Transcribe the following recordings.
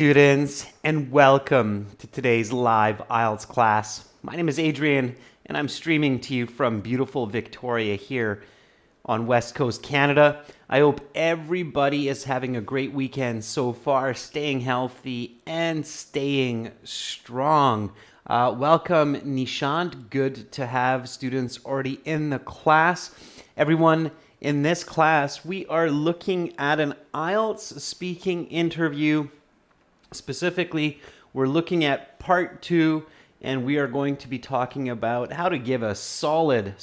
Students, and welcome to today's live IELTS class. My name is Adrian, and I'm streaming to you from beautiful Victoria here on West Coast Canada. I hope everybody is having a great weekend so far, staying healthy and staying strong. Welcome, Nishant. Good to have students already in the class. Everyone, in this class, we are looking at an IELTS speaking interview. Specifically, we're looking at part 2, and we are going to be talking about how to give a solid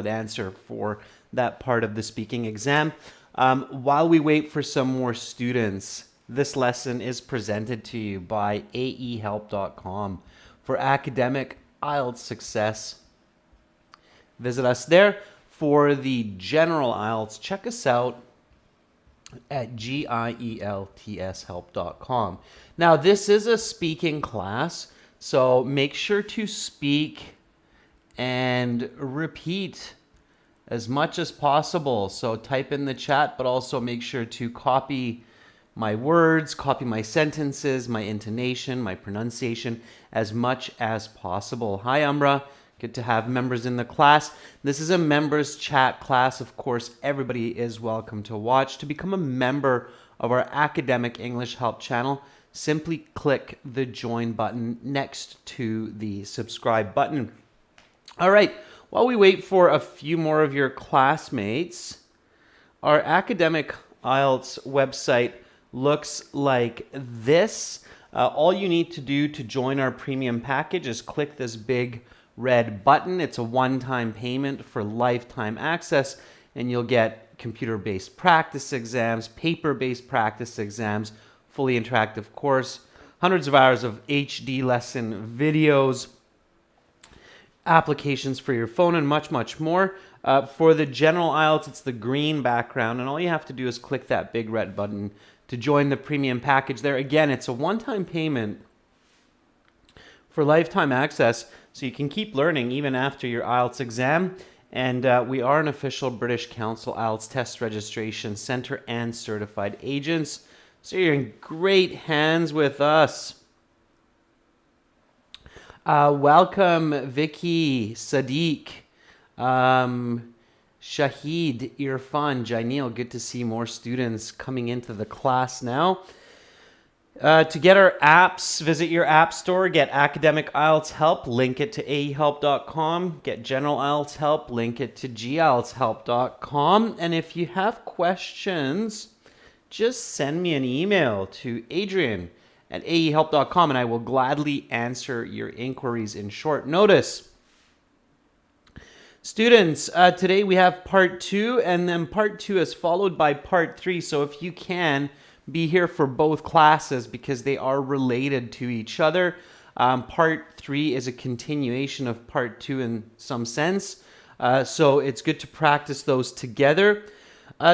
answer for that part of the speaking exam. While we wait for some more students, this lesson is presented to you by aehelp.com for academic IELTS success. Visit us there. For the general IELTS, check us out at gieltshelp.com. Now, this is a speaking class, so make sure to speak and repeat as much as possible. So type in the chat, but also make sure to copy my words, copy my sentences, my intonation, my pronunciation as much as possible. Hi, Umra. Good to have members in the class. This is a members chat class. Of course, everybody is welcome to watch. To become a member of our Academic English Help channel, simply click the join button next to the subscribe button. All right, while we wait for a few more of your classmates, our Academic IELTS website looks like this. All you need to do to join our premium package is click this big red button. It's a one-time payment for lifetime access, and you'll get computer-based practice exams, paper-based practice exams, fully interactive course, hundreds of hours of HD lesson videos, applications for your phone, and much more. For the general IELTS, it's the green background, and all you have to do is click that big red button to join the premium package there. Again, it's a one-time payment for lifetime access, so you can keep learning even after your IELTS exam. And we are an official British Council IELTS test registration center and certified agents. So you're in great hands with us. Welcome, Vicky, Sadiq, Shahid, Irfan, Jainil. Good to see more students coming into the class now. To get our apps, visit your app store, get Academic IELTS Help, link it to aehelp.com. Get General IELTS Help, link it to gieltshelp.com. And if you have questions, just send me an email to adrian@aehelp.com, and I will gladly answer your inquiries in short notice. Students, today we have part 2, and then part 2 is followed by part 3. So if you can, be here for both classes because they are related to each other. Part 3 is a continuation of part 2 in some sense. So it's good to practice those together.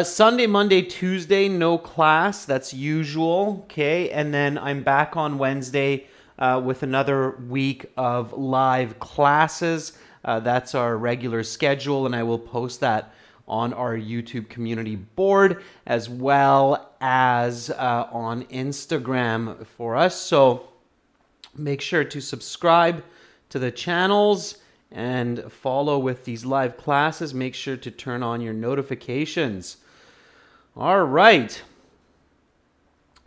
Sunday, Monday, Tuesday, no class. That's usual. Okay. And then I'm back on Wednesday with another week of live classes. That's our regular schedule, and I will post that on our YouTube community board as well as on Instagram for us. So make sure to subscribe to the channels and follow with these live classes. Make sure to turn on your notifications. All right.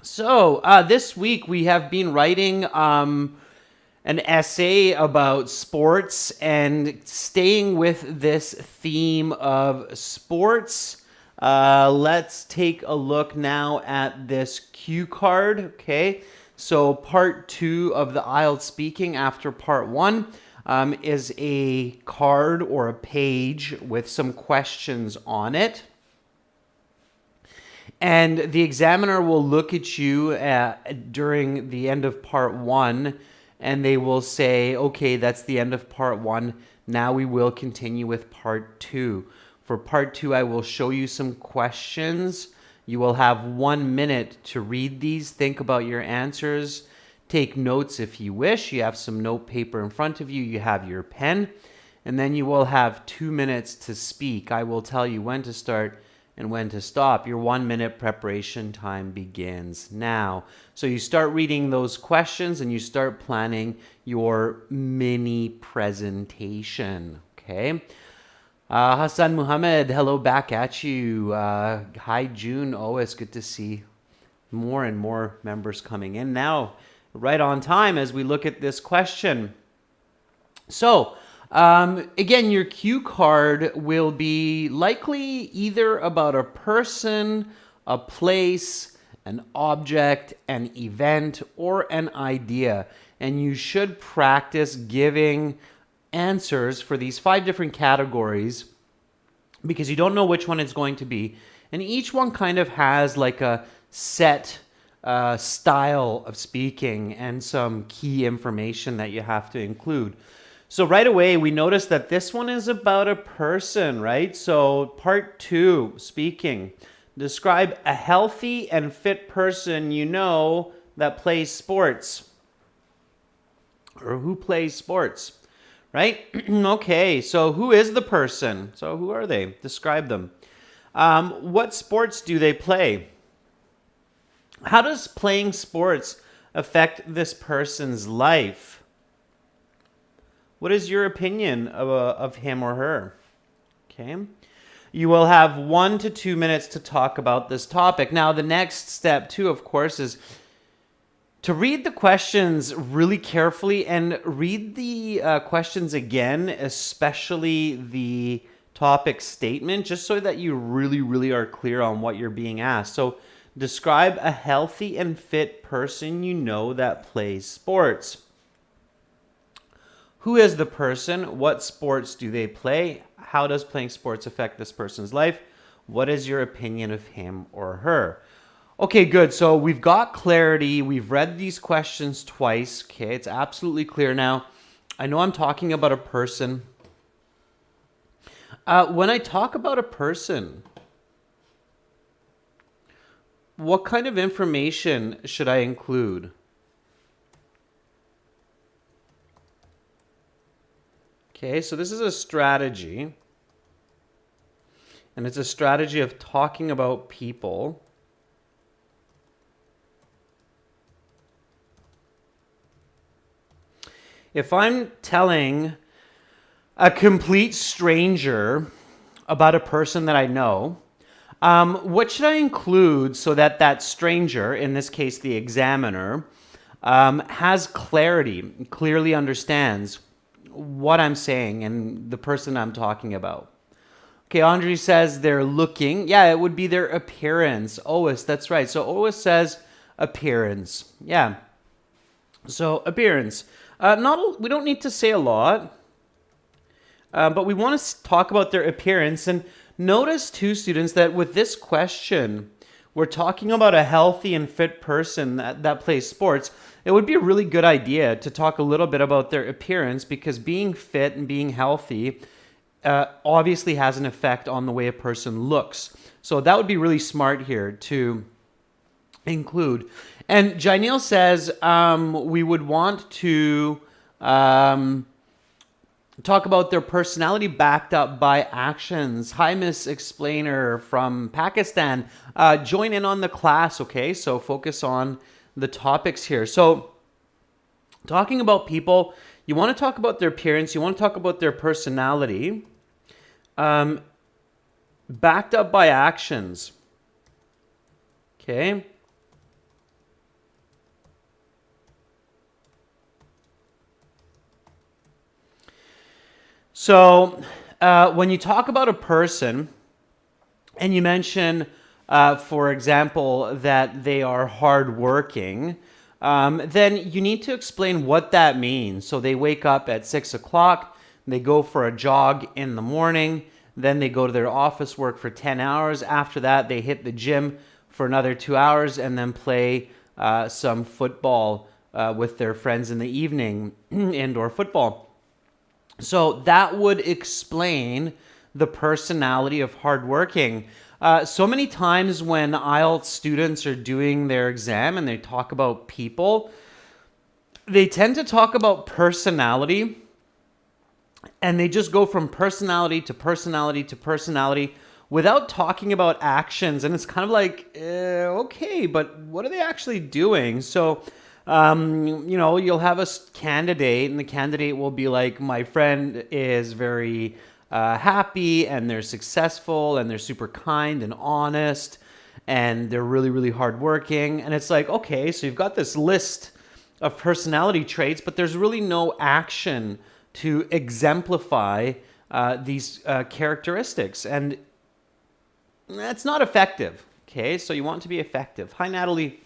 So this week we have been writing an essay about sports, and staying with this theme of sports, let's take a look now at this cue card. Okay, so part 2 of the IELTS speaking after part 1 is a card or a page with some questions on it. And the examiner will look at you during the end of part 1, and they will say, okay, that's the end of part 1. Now we will continue with part 2. For part 2, I will show you some questions. You will have 1 minute to read these. Think about your answers. Take notes if you wish. You have some note paper in front of you. You have your pen. And then you will have 2 minutes to speak. I will tell you when to start and when to stop. Your 1 minute preparation time begins now. So you start reading those questions and you start planning your mini presentation. Okay. Hassan Muhammad, hello back at you. Hi, June. Oh, it's good to see more and more members coming in now. Right on time as we look at this question. So, again, your cue card will be likely either about a person, a place, an object, an event, or an idea. And you should practice giving answers for these 5 different categories because you don't know which one it's going to be. And each one kind of has like a set style of speaking and some key information that you have to include. So right away, we notice that this one is about a person, right? So part 2, speaking. Describe a healthy and fit person you know that plays sports. Or who plays sports, right? Okay, so who is the person? So who are they? Describe them. What sports do they play? How does playing sports affect this person's life? What is your opinion of him or her? Okay. You will have 1 to 2 minutes to talk about this topic. Now, the next step, too, of course, is to read the questions really carefully and read the questions again, especially the topic statement, just so that you really, really are clear on what you're being asked. So, describe a healthy and fit person you know that plays sports. Who is the person? What sports do they play? How does playing sports affect this person's life? What is your opinion of him or her? Okay, good. So we've got clarity. We've read these questions twice. Okay, it's absolutely clear now. I know I'm talking about a person. When I talk about a person, what kind of information should I include? Okay, so this is a strategy. And it's a strategy of talking about people. If I'm telling a complete stranger about a person that I know, what should I include so that that stranger, in this case the examiner, has clarity, clearly understands what I'm saying and the person I'm talking about? Okay, Andre says they're looking. Yeah, it would be their appearance. Ois, that's right. So Ois says appearance. Yeah. So appearance. We don't need to say a lot, but we want to talk about their appearance. And notice, too, students, that with this question, we're talking about a healthy and fit person that plays sports. It would be a really good idea to talk a little bit about their appearance because being fit and being healthy obviously has an effect on the way a person looks. So that would be really smart here to include. And Janil says we would want to talk about their personality backed up by actions. Hi, Miss Explainer from Pakistan. Join in on the class, okay? So focus on the topics here. So talking about people, you want to talk about their appearance, you want to talk about their personality, backed up by actions. Okay? So when you talk about a person and you mention, for example, that they are hardworking, then you need to explain what that means. So they wake up at 6 o'clock, they go for a jog in the morning, then they go to their office work for 10 hours. After that, they hit the gym for another 2 hours and then play some football with their friends in the evening, indoor football. So that would explain the personality of hardworking. So many times when IELTS students are doing their exam and they talk about people, they tend to talk about personality and they just go from personality to personality to personality without talking about actions. And it's kind of like, okay, but what are they actually doing? So, you'll have a candidate, and the candidate will be like, my friend is very happy, and they're successful, and they're super kind and honest, and they're really, really hardworking. And it's like, okay, so you've got this list of personality traits, but there's really no action to exemplify these characteristics. And that's not effective. Okay, so you want to be effective. Hi, Natalie.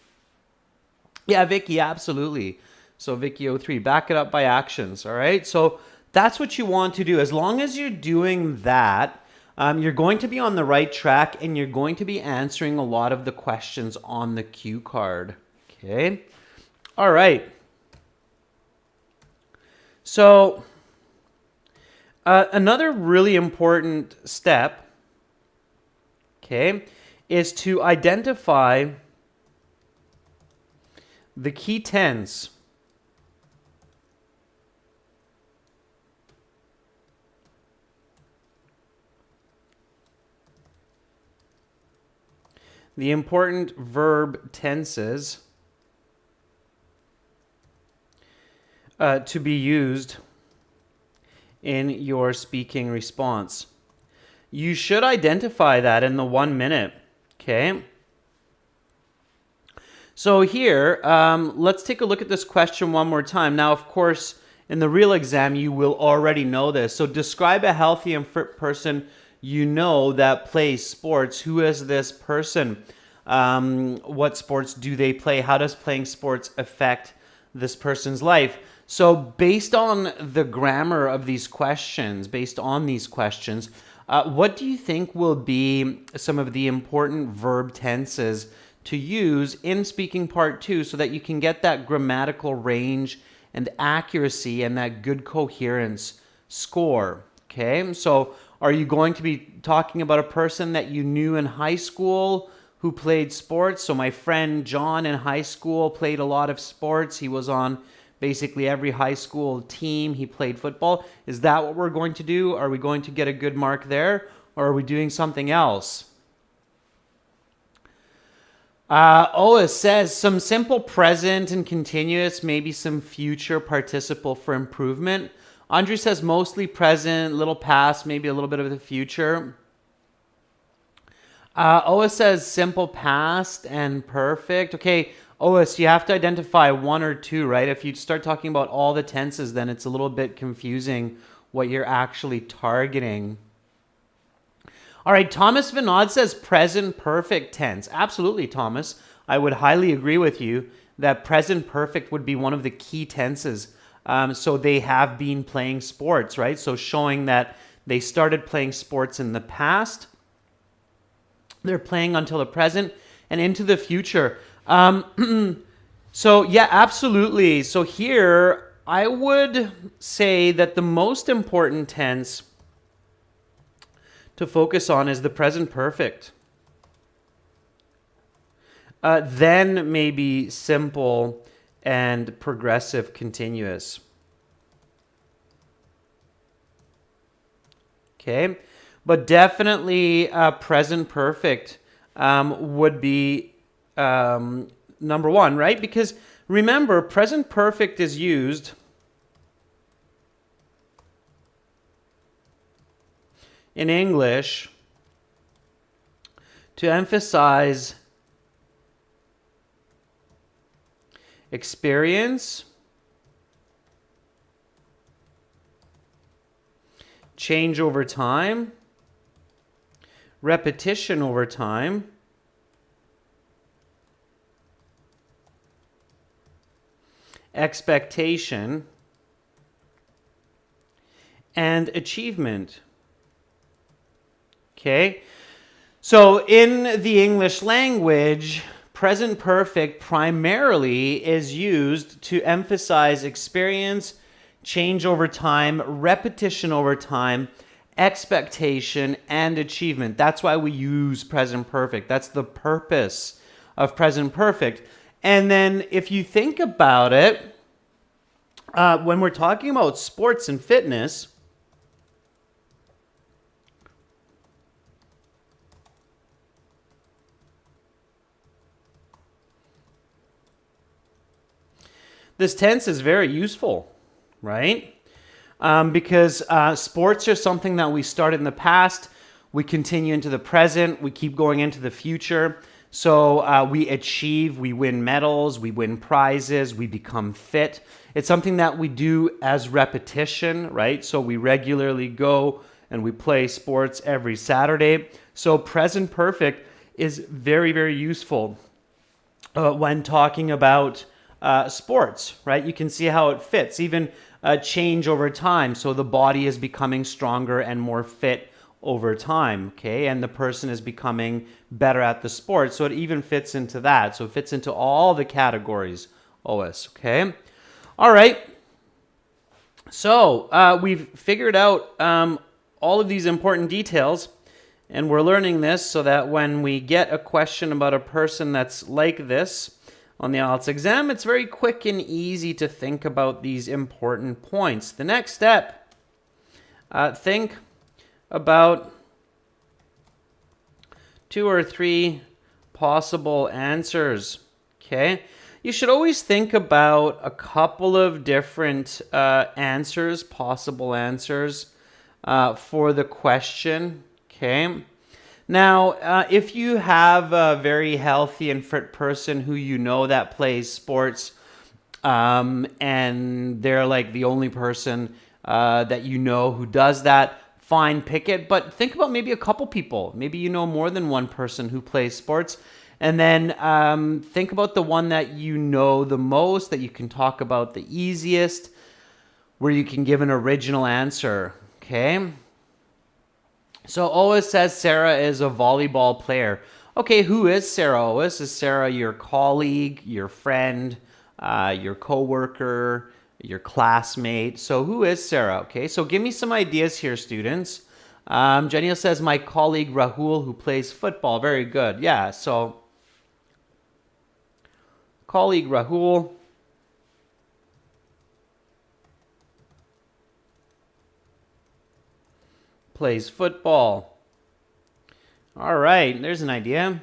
Yeah, Vicky, absolutely. So Vicky 03, back it up by actions. All right, so that's what you want to do. As long as you're doing that, you're going to be on the right track, and you're going to be answering a lot of the questions on the cue card. Okay, all right. So another really important step, okay, is to identify the key tense. The important verb tenses to be used in your speaking response. You should identify that in the 1 minute, okay? So here, let's take a look at this question one more time. Now, of course, in the real exam, you will already know this. So describe a healthy and fit person you know that plays sports. Who is this person? What sports do they play? How does playing sports affect this person's life? So based on the grammar of these questions, what do you think will be some of the important verb tenses to use in speaking part 2 so that you can get that grammatical range and accuracy and that good coherence score? Okay, so are you going to be talking about a person that you knew in high school who played sports? So my friend John in high school played a lot of sports. He was on basically every high school team. He played football. Is that what we're going to do? Are we going to get a good mark there? Or are we doing something else? It says some simple present and continuous, maybe some future participle for improvement. Andrew says mostly present, little past, maybe a little bit of the future. Oa says simple past and perfect. Okay, Ois, you have to identify one or two, right? If you start talking about all the tenses, then it's a little bit confusing what you're actually targeting. All right, Thomas Vinod says present perfect tense. Absolutely, Thomas. I would highly agree with you that present perfect would be one of the key tenses. So they have been playing sports, right? So showing that they started playing sports in the past, they're playing until the present and into the future. So yeah, absolutely. So here I would say that the most important tense to focus on is the present perfect. Then maybe simple and progressive continuous. Okay, but definitely present perfect would be number one, right? Because remember, present perfect is used in English to emphasize experience, change over time, repetition over time, expectation, and achievement. Okay, so in the English language, present perfect primarily is used to emphasize experience, change over time, repetition over time, expectation, and achievement. That's why we use present perfect. That's the purpose of present perfect. And then if you think about it, when we're talking about sports and fitness, This tense is very useful, right? Because sports are something that we started in the past, we continue into the present, we keep going into the future. So we achieve, we win medals, we win prizes, we become fit. It's something that we do as repetition, right? So we regularly go and we play sports every Saturday. So present perfect is very, very useful when talking about sports, right? You can see how it fits, even change over time. So the body is becoming stronger and more fit over time, okay? And the person is becoming better at the sport. So it even fits into that. So it fits into all the categories, OS, okay? All right. So we've figured out all of these important details, and we're learning this so that when we get a question about a person that's like this on the IELTS exam, it's very quick and easy to think about these important points. The next step, think about 2 or 3 possible answers, okay? You should always think about a couple of different answers, possible answers for the question, okay? Now, if you have a very healthy and fit person who you know that plays sports, and they're like the only person that you know who does that, fine, pick it. But think about maybe a couple people. Maybe you know more than one person who plays sports. And then think about the one that you know the most, that you can talk about the easiest, where you can give an original answer, okay? So Ois says Sarah is a volleyball player. Okay, who is Sarah, Ois? Is Sarah your colleague, your friend, your coworker, your classmate? So who is Sarah? Okay, so give me some ideas here, students. Jenny says my colleague Rahul, who plays football. Very good. Yeah, so colleague Rahul. Plays football. All right, there's an idea.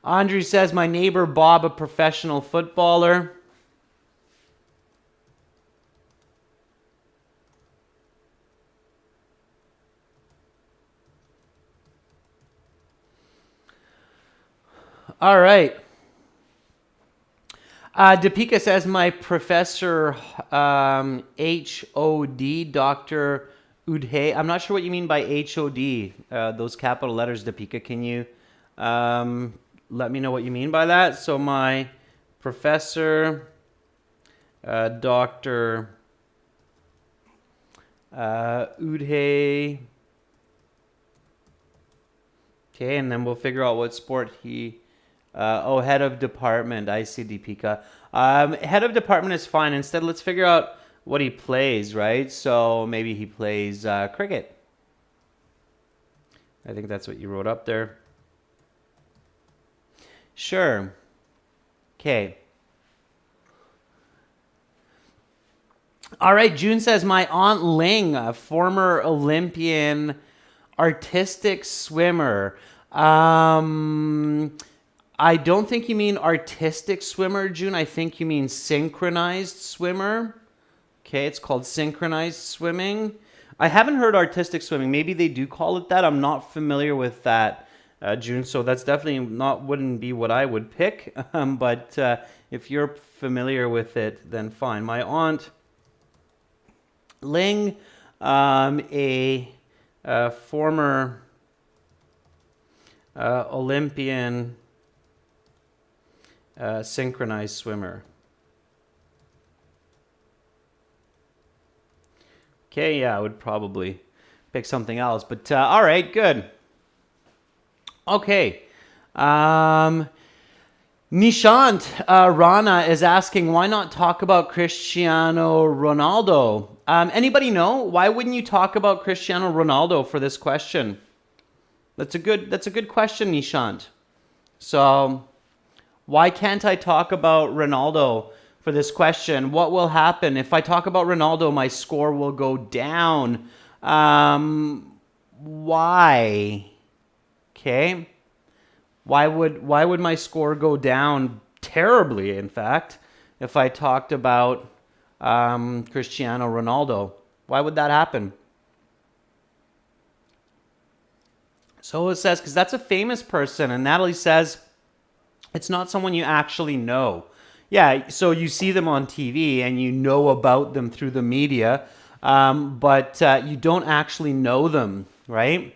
Andrew says, my neighbor Bob, a professional footballer. All right. Deepika says, my professor, H-O-D, Dr. Udhe. I'm not sure what you mean by H-O-D, those capital letters, Deepika. Can you let me know what you mean by that? So my professor, Dr. Udhe. Okay, and then we'll figure out what sport he... head of department. I see, Deepika. Head of department is fine. Instead, let's figure out what he plays, right? So maybe he plays cricket. I think that's what you wrote up there. Sure. Okay. All right, June says, my Aunt Ling, a former Olympian artistic swimmer. I don't think you mean artistic swimmer, June. I think you mean synchronized swimmer. Okay, it's called synchronized swimming. I haven't heard artistic swimming. Maybe they do call it that. I'm not familiar with that, June. So that's definitely wouldn't be what I would pick. But if you're familiar with it, then fine. My Aunt Ling, a former Olympian synchronized swimmer. Okay, yeah, I would probably pick something else, but all right, good. Okay. Nishant Rana is asking, why not talk about Cristiano Ronaldo? Anybody know? Why wouldn't you talk about Cristiano Ronaldo for this question? That's a good question, Nishant. So why can't I talk about Ronaldo for this question? What will happen if I talk about Ronaldo? My score will go down. Why? Okay. Why would my score go down terribly, in fact, if I talked about Cristiano Ronaldo. Why would that happen? So it says, because that's a famous person. And Natalie says, it's not someone you actually know. Yeah, so you see them on TV and you know about them through the media, but you don't actually know them, right?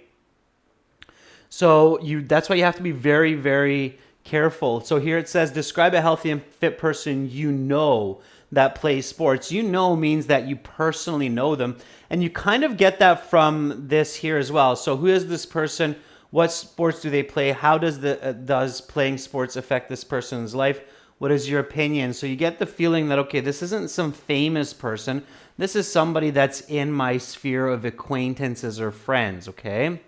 So that's why you have to be very, very careful. So here it says, describe a healthy and fit person you know that plays sports. You know means that you personally know them. And you kind of get that from this here as well. So who is this person? What sports do they play? How does playing sports affect this person's life? What is your opinion? So you get the feeling that, okay, this isn't some famous person. This is somebody that's in my sphere of acquaintances or friends, okay?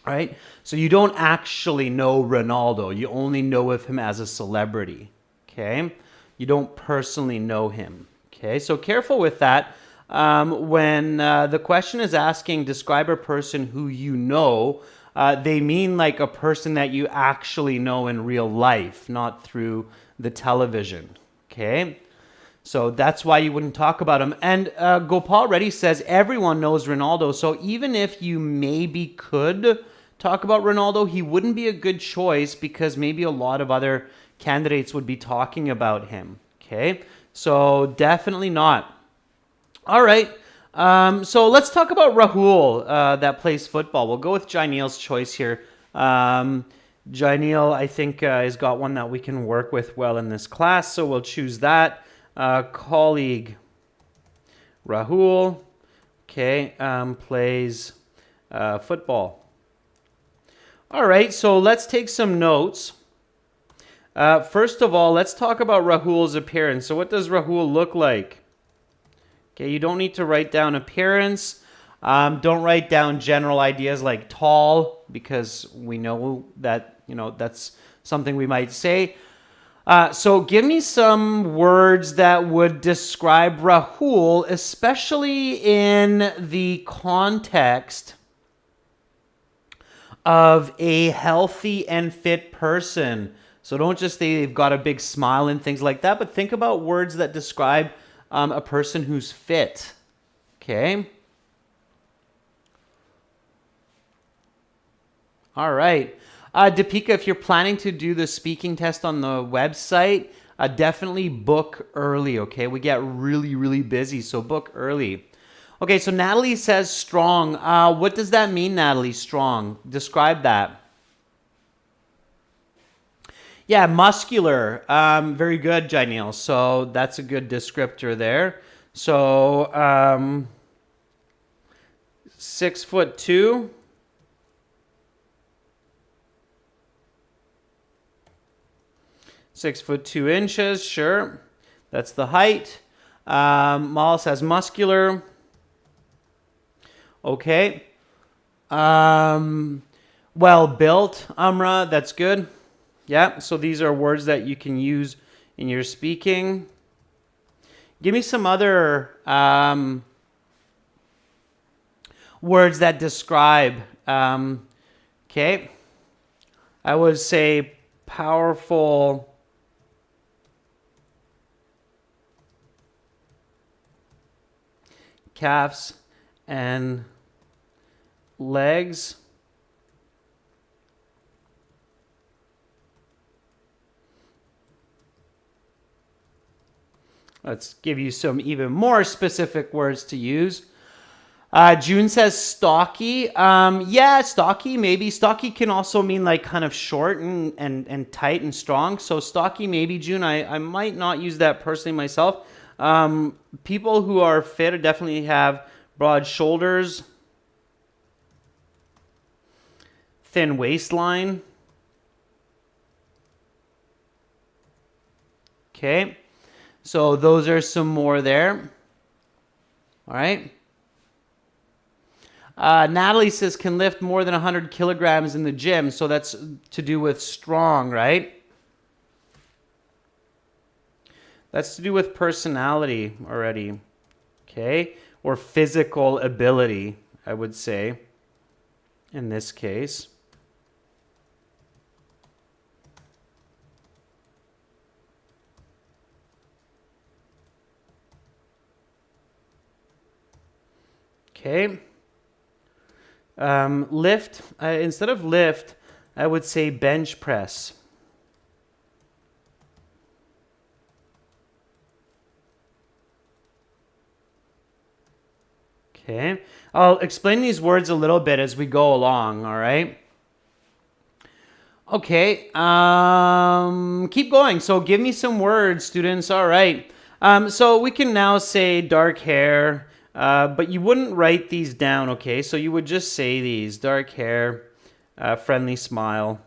Right? So you don't actually know Ronaldo. You only know of him as a celebrity. Okay? You don't personally know him. Okay? So careful with that. When the question is asking, describe a person who you know, they mean like a person that you actually know in real life, not through the television. Okay? So that's why you wouldn't talk about him. And Gopal Reddy says everyone knows Ronaldo. So even if you maybe could talk about Ronaldo, he wouldn't be a good choice because maybe a lot of other candidates would be talking about him. Okay, so definitely not. All right, so let's talk about Rahul that plays football. We'll go with Jainil's choice here. Jainil, I think, has got one that we can work with well in this class, so we'll choose that. Colleague Rahul, okay, plays football. All right, so let's take some notes. First of all, let's talk about Rahul's appearance. So what does Rahul look like? Okay, you don't need to write down appearance. Don't write down general ideas like tall, because we know that, that's something we might say. So give me some words that would describe Rahul, especially in the context of a healthy and fit person. So don't just say they've got a big smile and things like that, but think about words that describe a person who's fit. Okay? All right. Deepika, if you're planning to do the speaking test on the website, definitely book early, okay? We get really, really busy, so book early. Okay, so Natalie says strong. What does that mean, Natalie? Strong. Describe that. Yeah, muscular. Very good, Jainil. So that's a good descriptor there. So 6'2". 6'2". Sure. That's the height. Mal says muscular. Okay. Well built, Amra, that's good. Yeah, so these are words that you can use in your speaking. Give me some other words that describe. Okay. I would say powerful. Calves and legs. Let's give you some even more specific words to use. June says stocky. Yeah, stocky, maybe. Stocky can also mean like kind of short and tight and strong. So stocky, maybe, June. I might not use that personally myself. People who are fit definitely have broad shoulders, thin waistline. Okay, so those are some more there. All right. Natalie says can lift more than 100 kilograms in the gym. So that's to do with strong, right? That's to do with personality already. Okay? Or physical ability, I would say, in this case. Okay. Lift. Instead of lift, I would say bench press. Okay. I'll explain these words a little bit as we go along, all right? Okay. Keep going. So give me some words, students. All right. So we can now say dark hair, but you wouldn't write these down, okay? So you would just say these: dark hair, friendly smile.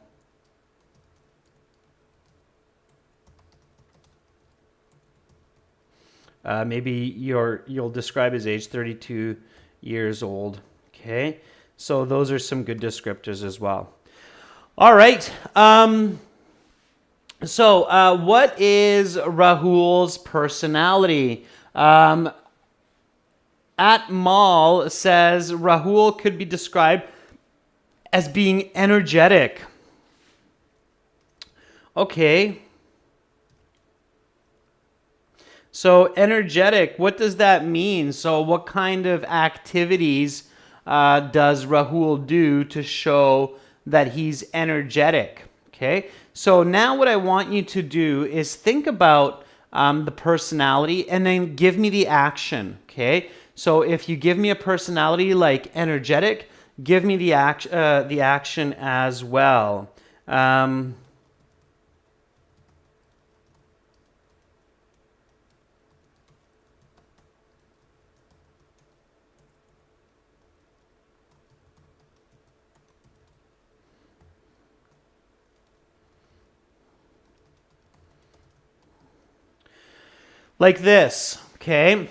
Maybe you'll describe his age, 32 years old. Okay, so those are some good descriptors as well. All right. What is Rahul's personality? At Mall says Rahul could be described as being energetic. Okay. So energetic, what does that mean? So what kind of activities does Rahul do to show that he's energetic? Okay, so now what I want you to do is think about the personality and then give me the action. Okay, so if you give me a personality like energetic, give me the action as well. Like this, okay?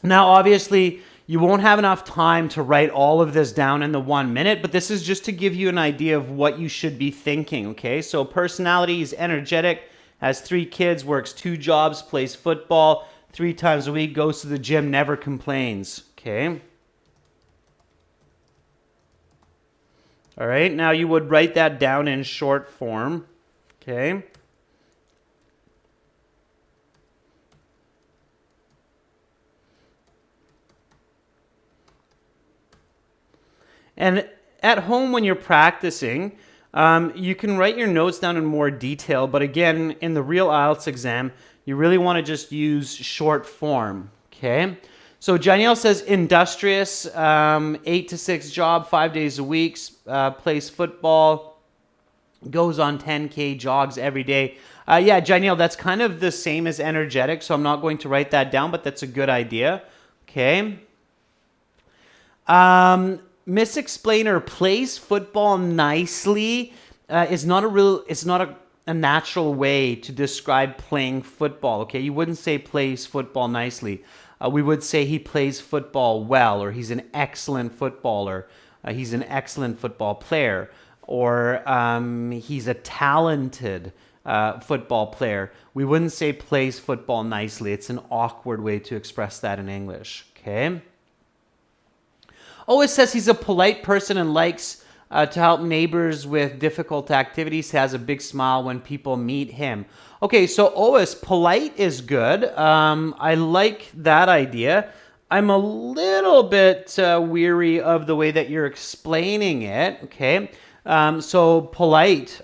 Now, obviously, you won't have enough time to write all of this down in the 1 minute, but this is just to give you an idea of what you should be thinking, okay? So personality is energetic, has 3 kids, works 2 jobs, plays football 3 times a week, goes to the gym, never complains, okay? All right, now you would write that down in short form, okay? And at home when you're practicing, you can write your notes down in more detail, but again, in the real IELTS exam, you really want to just use short form, okay? So Janielle says industrious, 8 to 6 job, 5 days a week, plays football, goes on 10K jogs every day. Yeah, Janielle, that's kind of the same as energetic, so I'm not going to write that down, but that's a good idea, okay? Miss Explainer, plays football nicely is not a natural way to describe playing football. Okay, you wouldn't say plays football nicely. We would say he plays football well, or he's an excellent footballer. He's an excellent football player, or he's a talented football player. We wouldn't say plays football nicely. It's an awkward way to express that in English. Okay. Oh, it says he's a polite person and likes to help neighbors with difficult activities. He has a big smile when people meet him. Okay, so Ois, polite is good. I like that idea. I'm a little bit weary of the way that you're explaining it. Okay, so polite.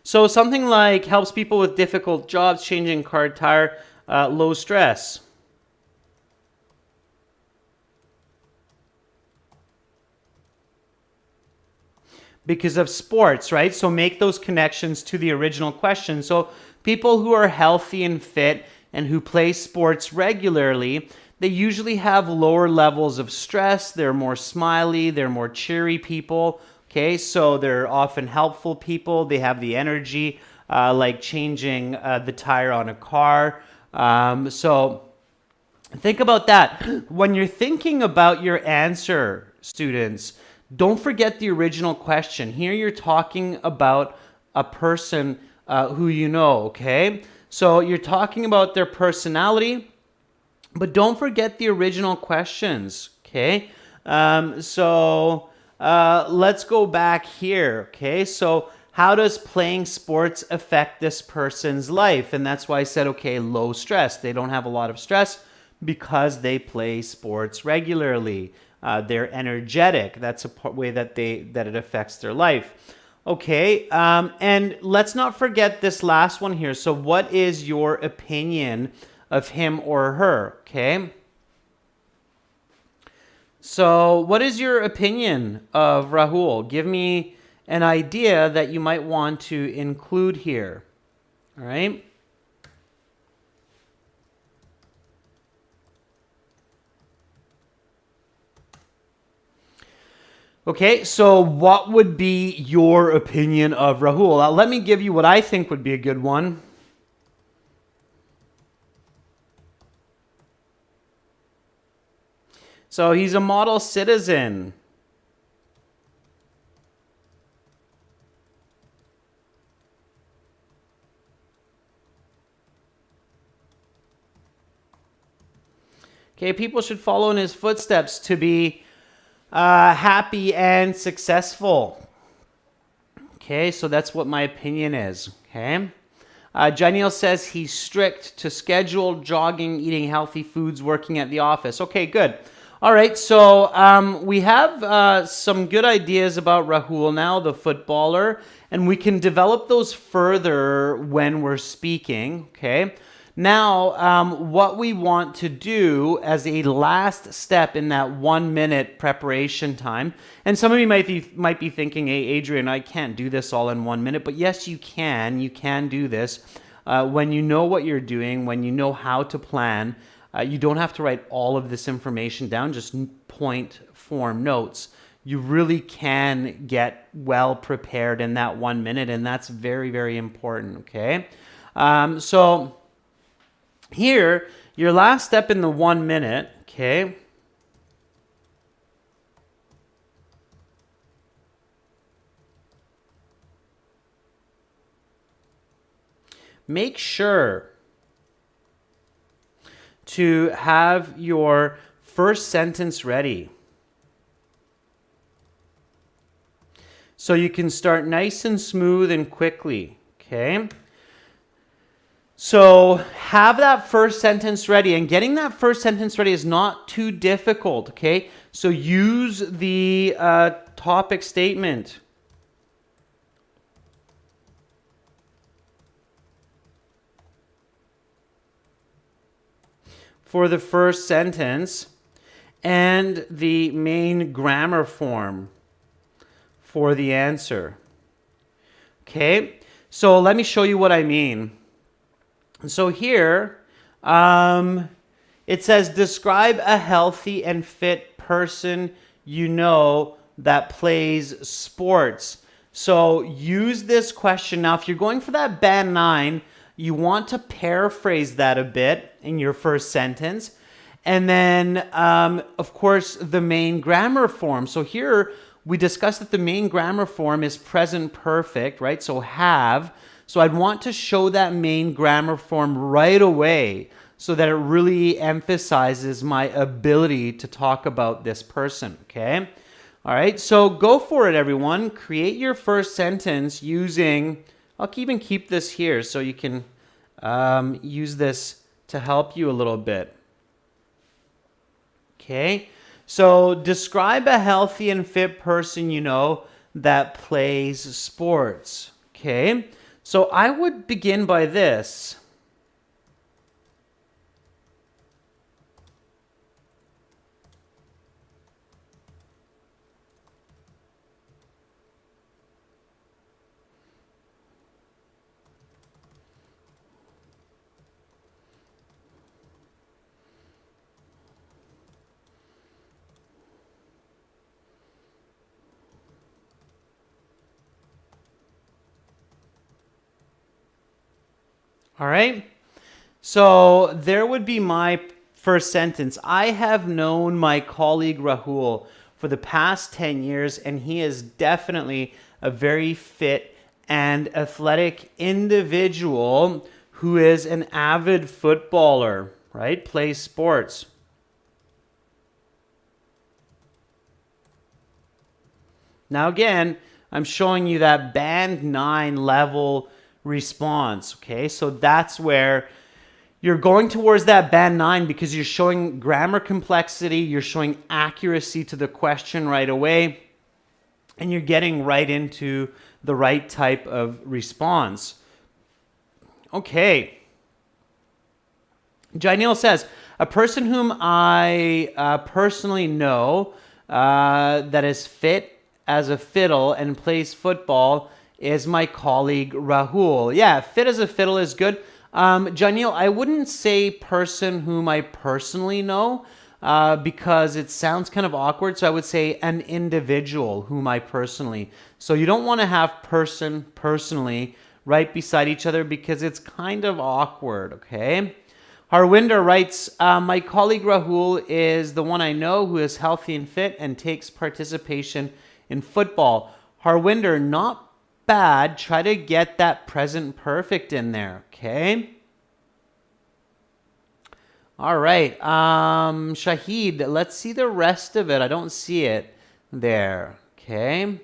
So something like helps people with difficult jobs, changing car tire, low stress. Because of sports, right? So make those connections to the original question. So people who are healthy and fit and who play sports regularly, they usually have lower levels of stress. They're more smiley, they're more cheery people. Okay, so they're often helpful people. They have the energy, like changing the tire on a car. So think about that. When you're thinking about your answer, students, don't forget the original question. Here you're talking about a person who you know, okay? So you're talking about their personality, but don't forget the original questions, okay? Let's go back here, okay? So how does playing sports affect this person's life? And that's why I said, okay, low stress. They don't have a lot of stress because they play sports regularly. They're energetic. That's a way that it affects their life. Okay, and let's not forget this last one here. So what is your opinion of him or her? Okay. So what is your opinion of Rahul? Give me an idea that you might want to include here. All right. Okay, so what would be your opinion of Rahul? Let me give you what I think would be a good one. So he's a model citizen. Okay, people should follow in his footsteps to be happy and successful. Okay, so that's what my opinion is. Okay. Janelle says he's strict to schedule, jogging, eating healthy foods, working at the office. Okay, good. All right, so we have some good ideas about Rahul now, the footballer, and we can develop those further when we're speaking, okay? Now, what we want to do as a last step in that 1 minute preparation time, and some of you might be thinking, hey, Adrian, I can't do this all in 1 minute, but yes, you can. You can do this. When you know what you're doing, when you know how to plan, you don't have to write all of this information down, just point form notes. You really can get well prepared in that 1 minute, and that's very, very important, okay? So here, your last step in the 1 minute, okay? Make sure to have your first sentence ready. So you can start nice and smooth and quickly, okay? So have that first sentence ready, and getting that first sentence ready is not too difficult, okay? So use the topic statement. For the first sentence, and the main grammar form for the answer. Okay, so let me show you what I mean. So here, it says, describe a healthy and fit person you know that plays sports. So use this question. Now, if you're going for that band 9, you want to paraphrase that a bit in your first sentence. And then, of course, the main grammar form. So here we discussed that the main grammar form is present perfect, right? So have. So I'd want to show that main grammar form right away so that it really emphasizes my ability to talk about this person, okay? All right, so go for it, everyone. Create your first sentence using, I'll even keep this here so you can use this to help you a little bit. Okay, so describe a healthy and fit person you know that plays sports. Okay, so I would begin by this. All right, so there would be my first sentence. I have known my colleague Rahul for the past 10 years, and he is definitely a very fit and athletic individual who is an avid footballer, right? Plays sports. Now again, I'm showing you that band 9 level response, okay? So that's where you're going towards that band 9 because you're showing grammar complexity, you're showing accuracy to the question right away, and you're getting right into the right type of response. Okay. Janil says, a person whom I personally know that is fit as a fiddle and plays football is my colleague Rahul. Yeah, fit as a fiddle is good. Janil, I wouldn't say person whom I personally know because it sounds kind of awkward. So I would say an individual whom I personally. So you don't want to have person, personally right beside each other because it's kind of awkward, okay? Harwinder writes, my colleague Rahul is the one I know who is healthy and fit and takes participation in football. Harwinder, not bad. Try to get that present perfect in there, okay? All right. Shahid, let's see the rest of it. I don't see it there, okay?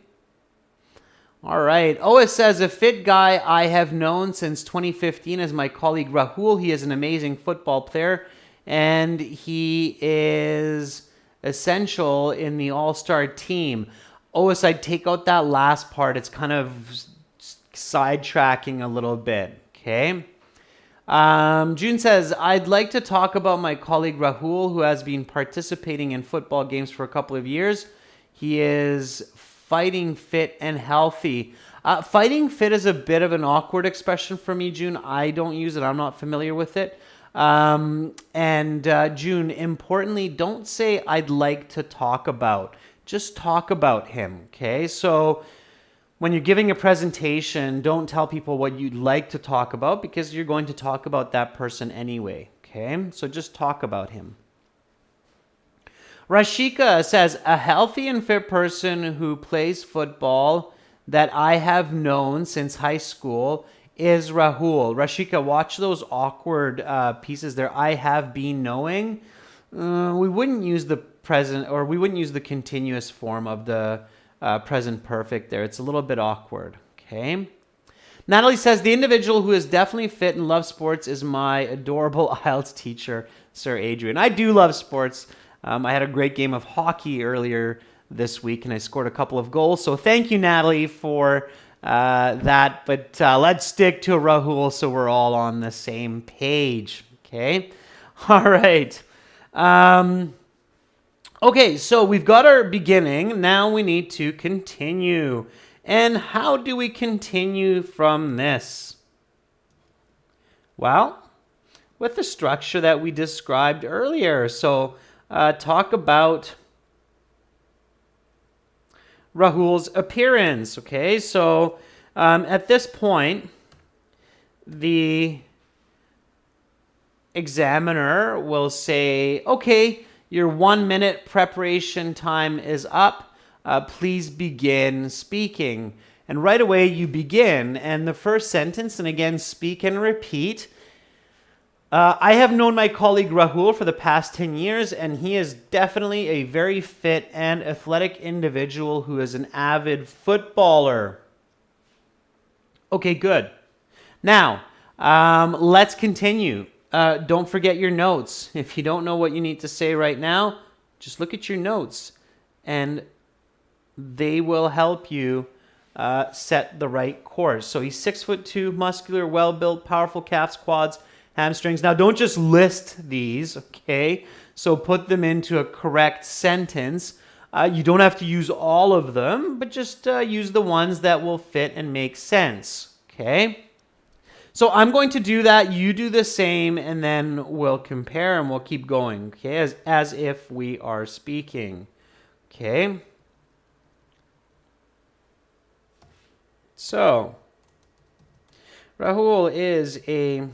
All right. Oh, it says a fit guy I have known since 2015 is my colleague Rahul. He is an amazing football player, and he is essential in the all-star team. Otis, I'd take out that last part. It's kind of sidetracking a little bit, okay? June says, I'd like to talk about my colleague Rahul, who has been participating in football games for a couple of years. He is fighting fit and healthy. Fighting fit is a bit of an awkward expression for me, June. I don't use it. I'm not familiar with it. June, importantly, don't say I'd like to talk about. Just talk about him, okay? So when you're giving a presentation, don't tell people what you'd like to talk about because you're going to talk about that person anyway, okay? So just talk about him. Rashika says, a healthy and fit person who plays football that I have known since high school is Rahul. Rashika, watch those awkward pieces there. I have been knowing. We wouldn't use the present, or we wouldn't use the continuous form of the present perfect there. It's a little bit awkward, okay? Natalie says, the individual who is definitely fit and loves sports is my adorable IELTS teacher, Sir Adrian. I do love sports. I had a great game of hockey earlier this week, and I scored a couple of goals. So thank you, Natalie, for that. But let's stick to Rahul so we're all on the same page, okay? All right. Okay, so we've got our beginning. Now we need to continue. And how do we continue from this? Well, with the structure that we described earlier. So talk about Rahul's appearance. Okay, so at this point, the examiner will say, okay, your 1 minute preparation time is up. Please begin speaking. And right away you begin. And the first sentence, and again, speak and repeat. I have known my colleague Rahul for the past 10 years, and he is definitely a very fit and athletic individual who is an avid footballer. Okay, good. Now, let's continue. Don't forget your notes. If you don't know what you need to say right now, just look at your notes and they will help you set the right course. So he's 6'2", muscular, well-built, powerful calves, quads, hamstrings. Now don't just list these, okay? So put them into a correct sentence. You don't have to use all of them, but just use the ones that will fit and make sense, okay? So I'm going to do that. You do the same, and then we'll compare and we'll keep going, okay? As if we are speaking, okay? So, Rahul is a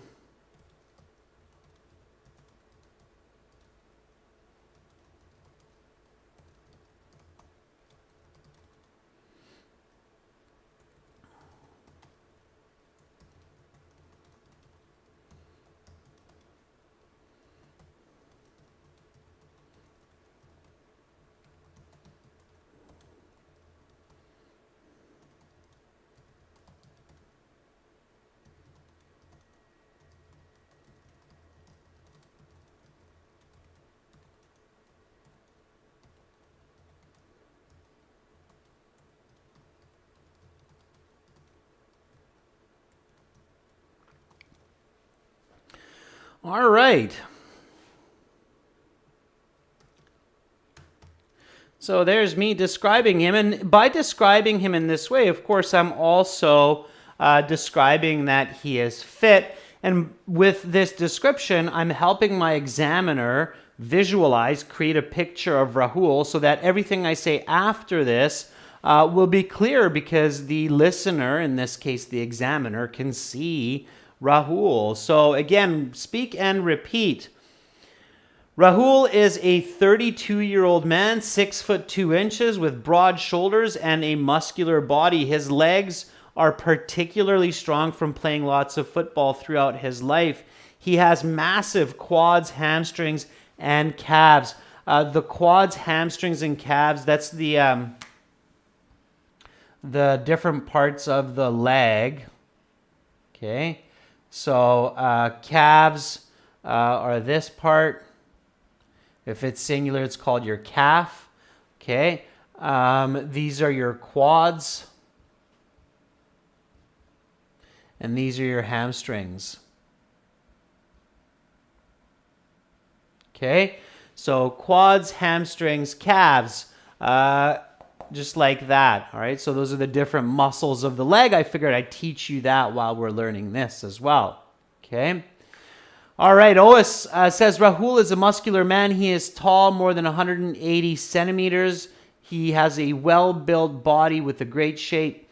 All right. So there's me describing him. And by describing him in this way, of course, I'm also describing that he is fit. And with this description, I'm helping my examiner visualize, create a picture of Rahul so that everything I say after this will be clear because the listener, in this case the examiner, can see Rahul. So again, speak and repeat. Rahul is a 32-year-old man, 6 foot 2 inches, with broad shoulders and a muscular body. His legs are particularly strong from playing lots of football throughout his life. He has massive quads, hamstrings, and calves. The quads, hamstrings, and calves, that's the different parts of the leg. Okay, so calves are this part. If it's singular, it's called your calf. Okay, these are your quads. And these are your hamstrings. Okay, so quads, hamstrings, calves, just like that. All right, so those are the different muscles of the leg. I figured I'd teach you that while we're learning this as well. Okay. All right, Ois says Rahul is a muscular man. He is tall, more than 180 centimeters. He has a well-built body with a great shape.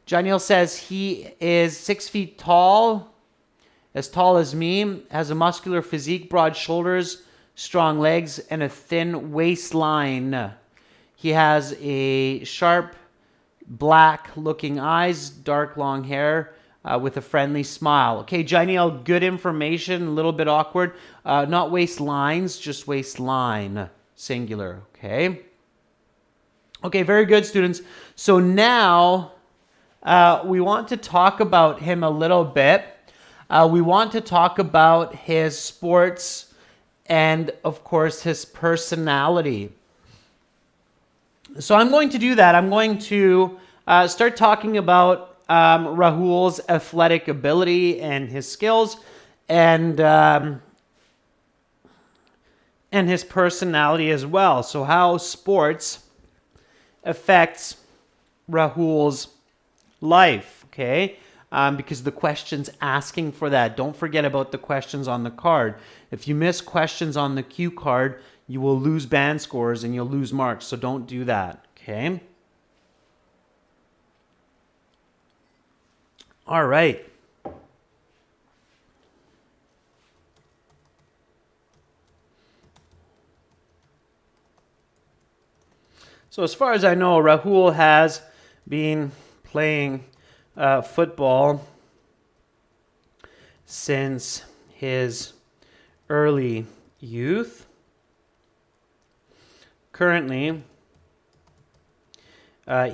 Janiel says he is 6 feet tall as me, has a muscular physique, broad shoulders, strong legs, and a thin waistline. He has a sharp, black-looking eyes, dark, long hair, with a friendly smile. Okay, Janiel, good information, a little bit awkward. Not waistlines, just waistline, singular, okay? Okay, very good, students. So now we want to talk about him a little bit. We want to talk about his sports and, of course, his personality. So I'm going to do that. I'm going to start talking about Rahul's athletic ability and his skills and his personality as well. So how sports affects Rahul's life, okay? Because the question's asking for that. Don't forget about the questions on the card. If you miss questions on the cue card, you will lose band scores and you'll lose marks. So don't do that, okay? All right. So as far as I know, Rahul has been playing football since his early youth. Currently,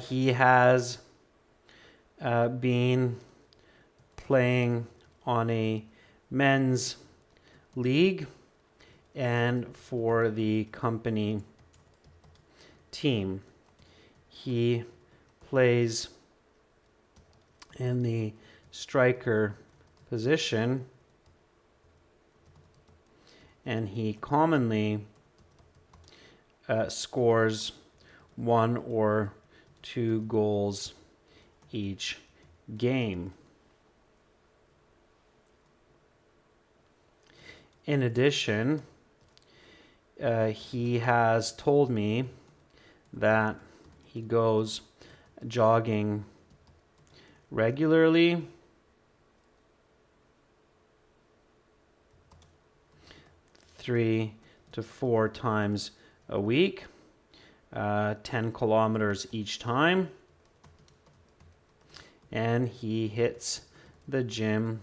he has been playing on a men's league and for the company team. He plays in the striker position, and he commonly scores 1 or 2 goals each game. In addition, he has told me that he goes jogging regularly, 3 to 4 times a week, 10 kilometers each time, and he hits the gym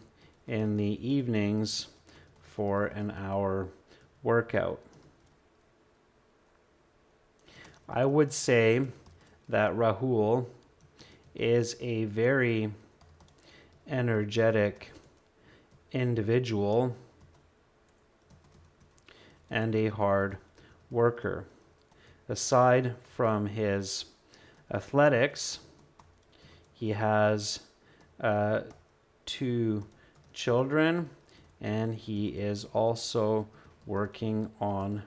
in the evenings for an hour workout. I would say that Rahul is a very energetic individual and a hard worker. Aside from his athletics, he has 2 children and he is also working on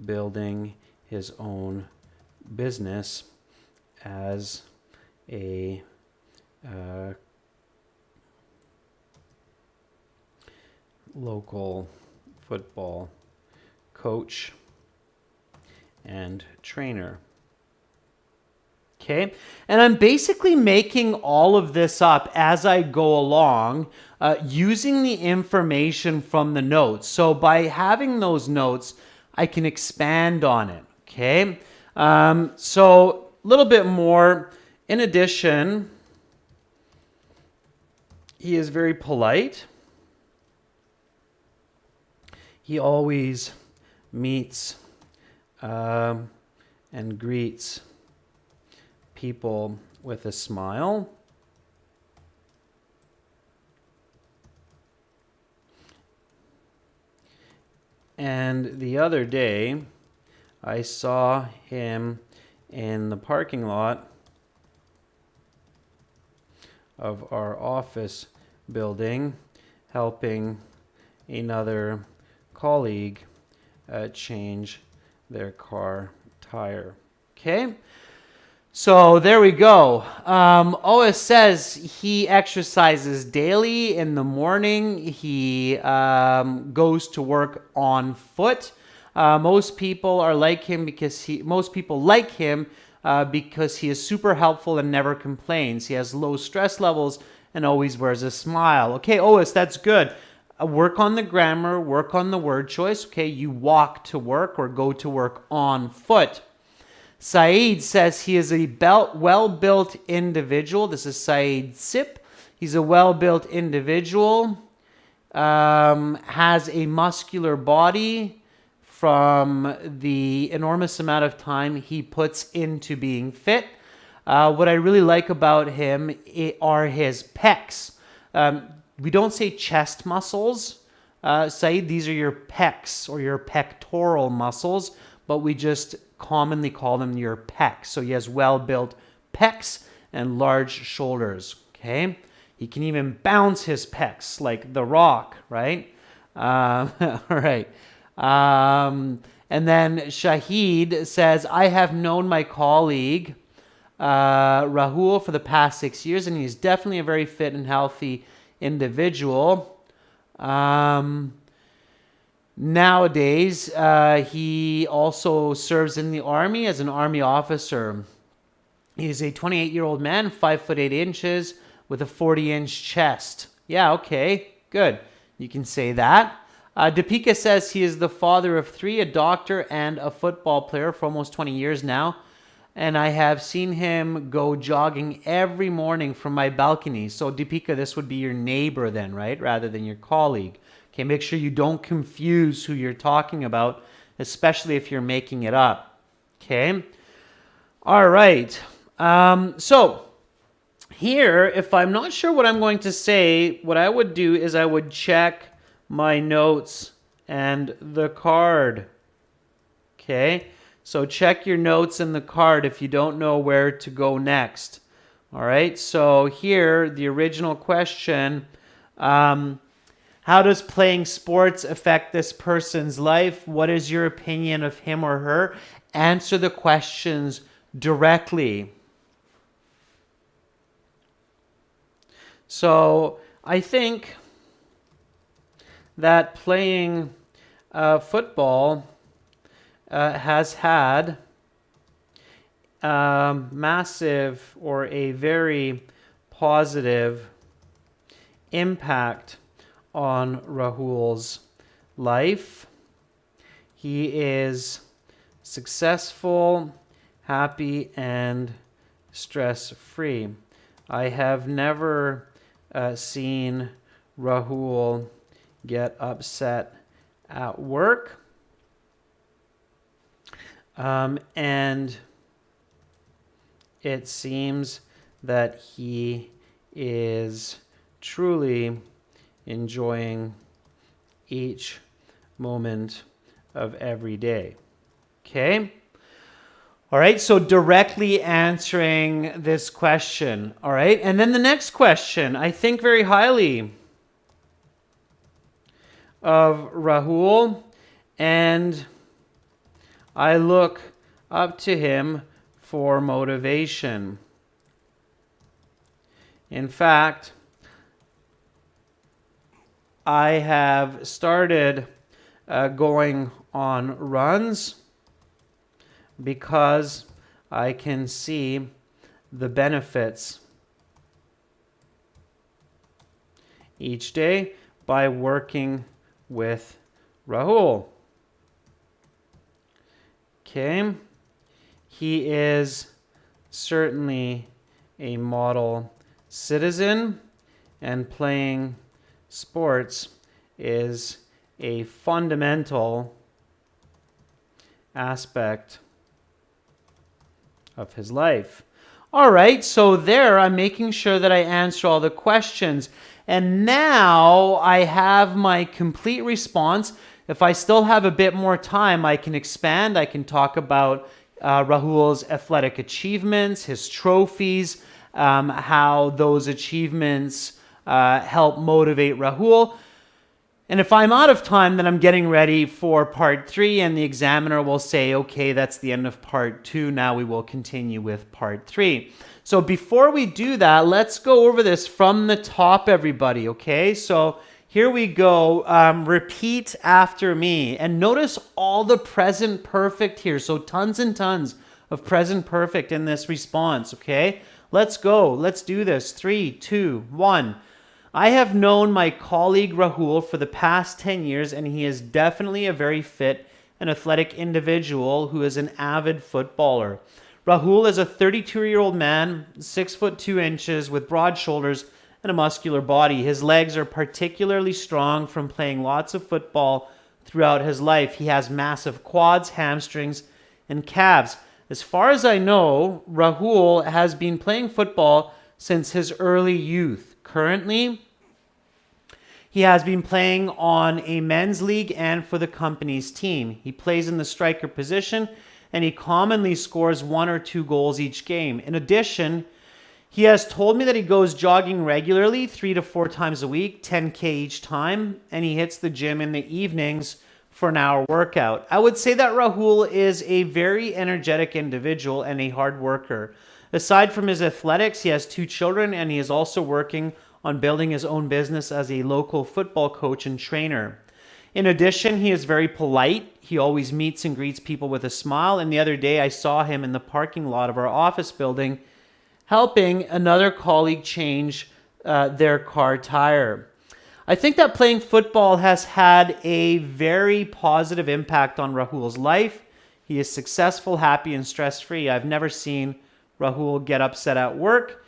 building his own business as a local football coach and trainer. Okay, and I'm basically making all of this up as I go along, using the information from the notes. So by having those notes, I can expand on it. Okay, so a little bit more. In addition, he is very polite. He always meets and greets people with a smile. And the other day, I saw him in the parking lot of our office building helping another colleague change their car tire. Okay? So there we go. Ois says he exercises daily in the morning. He goes to work on foot. Most people are like him because because he is super helpful and never complains. He has low stress levels and always wears a smile. Okay, Ois, that's good. Work on the grammar, work on the word choice. Okay, you walk to work or go to work on foot. Saeed says he is a well-built individual. This is Saeed Sip. He's a well-built individual, has a muscular body from the enormous amount of time he puts into being fit. What I really like about him are his pecs. We don't say chest muscles. Saeed, these are your pecs or your pectoral muscles, but we just commonly call them your pecs. So he has well-built pecs and large shoulders, okay? He can even bounce his pecs like The Rock, right? All right. And then Shahid says, I have known my colleague, Rahul, for the past 6 years, and he's definitely a very fit and healthy individual. Nowadays, he also serves in the army as an army officer. He's a 28-year-old man, 5 foot 8 inches, with a 40-inch chest. Yeah, okay, good. You can say that. Deepika says he is the father of 3, a doctor and a football player for almost 20 years now. And I have seen him go jogging every morning from my balcony. So Deepika, this would be your neighbor then, right? Rather than your colleague. Okay, make sure you don't confuse who you're talking about, especially if you're making it up. Okay? All right. So here, if I'm not sure what I'm going to say, what I would do is I would check my notes and the card. Okay? So check your notes and the card if you don't know where to go next. All right? So here, the original question, how does playing sports affect this person's life? What is your opinion of him or her? Answer the questions directly. So I think that playing football has had massive or a very positive impact on Rahul's life. He is successful, happy, and stress-free. I have never seen Rahul get upset at work. And it seems that he is truly enjoying each moment of every day. Okay? All right, so directly answering this question. All right, and then the next question, I think very highly of Rahul, and I look up to him for motivation. In fact, I have started going on runs because I can see the benefits each day by working with Rahul. Okay, he is certainly a model citizen, and playing sports is a fundamental aspect of his life. All right, so there I'm making sure that I answer all the questions. And now I have my complete response. If I still have a bit more time, I can expand. I can talk about Rahul's athletic achievements, his trophies, how those achievements help motivate Rahul. And if I'm out of time, then I'm getting ready for part 3, and the examiner will say, okay, that's the end of part 2. Now we will continue with part 3. So before we do that, let's go over this from the top, everybody, okay? So here we go. Repeat after me. And notice all the present perfect here. So tons and tons of present perfect in this response, okay? Let's go. Let's do this. 3, 2, 1. I have known my colleague Rahul for the past 10 years, and he is definitely a very fit and athletic individual who is an avid footballer. Rahul is a 32-year-old man, 6 foot 2 inches, with broad shoulders and a muscular body. His legs are particularly strong from playing lots of football throughout his life. He has massive quads, hamstrings, and calves. As far as I know, Rahul has been playing football since his early youth. Currently, he has been playing on a men's league and for the company's team. He plays in the striker position, and he commonly scores 1 or 2 goals each game. In addition, he has told me that he goes jogging regularly 3 to 4 times a week, 10K each time, and he hits the gym in the evenings for an hour workout. I would say that Rahul is a very energetic individual and a hard worker. Aside from his athletics, he has 2 children, and he is also working on building his own business as a local football coach and trainer. In addition, he is very polite. He always meets and greets people with a smile, and the other day I saw him in the parking lot of our office building helping another colleague change their car tire. I think that playing football has had a very positive impact on Rahul's life. He is successful, happy, and stress-free. I've never seen Rahul get upset at work,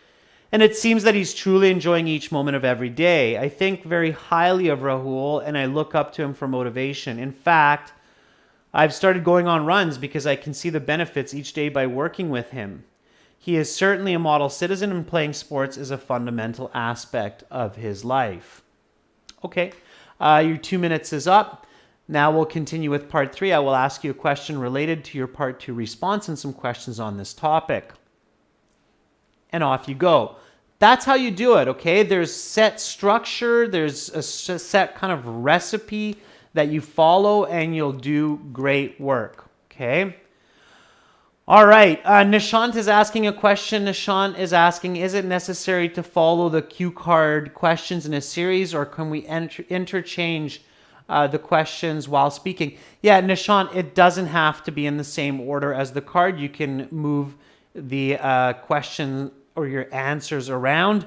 and it seems that he's truly enjoying each moment of every day. I think very highly of Rahul, and I look up to him for motivation. In fact, I've started going on runs because I can see the benefits each day by working with him. He is certainly a model citizen, and playing sports is a fundamental aspect of his life. Okay, your 2 minutes is up. Now we'll continue with part 3. I will ask you a question related to your part 2 response and some questions on this topic. And off you go. That's how you do it, okay? There's set structure, there's a set kind of recipe that you follow, and you'll do great work, okay? All right, Nishant is asking a question. Nishant is asking, is it necessary to follow the cue card questions in a series, or can we interchange the questions while speaking? Yeah, Nishant, it doesn't have to be in the same order as the card. You can move the question or your answers around.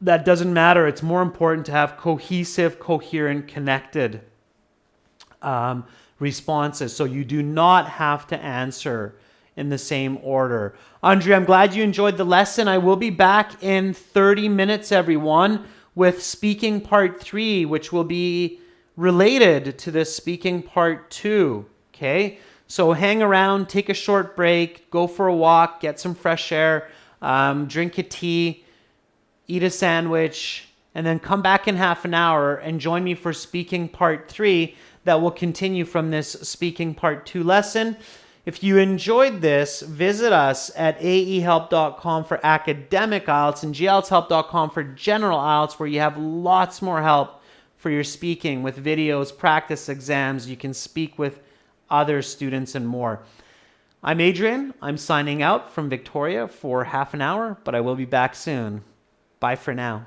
That doesn't matter. It's more important to have cohesive, coherent, connected responses. So you do not have to answer in the same order. Andre, I'm glad you enjoyed the lesson. I will be back in 30 minutes, everyone, with speaking part 3, which will be related to this speaking part 2. Okay? So hang around, take a short break, go for a walk, get some fresh air, drink a tea, eat a sandwich, and then come back in half an hour and join me for speaking part 3 that will continue from this speaking part 2 lesson. If you enjoyed this, visit us at aehelp.com for academic IELTS and glshelp.com for general IELTS, where you have lots more help for your speaking with videos, practice exams. You can speak with other students and more. I'm Adrian. I'm signing out from Victoria for half an hour, but I will be back soon. Bye for now.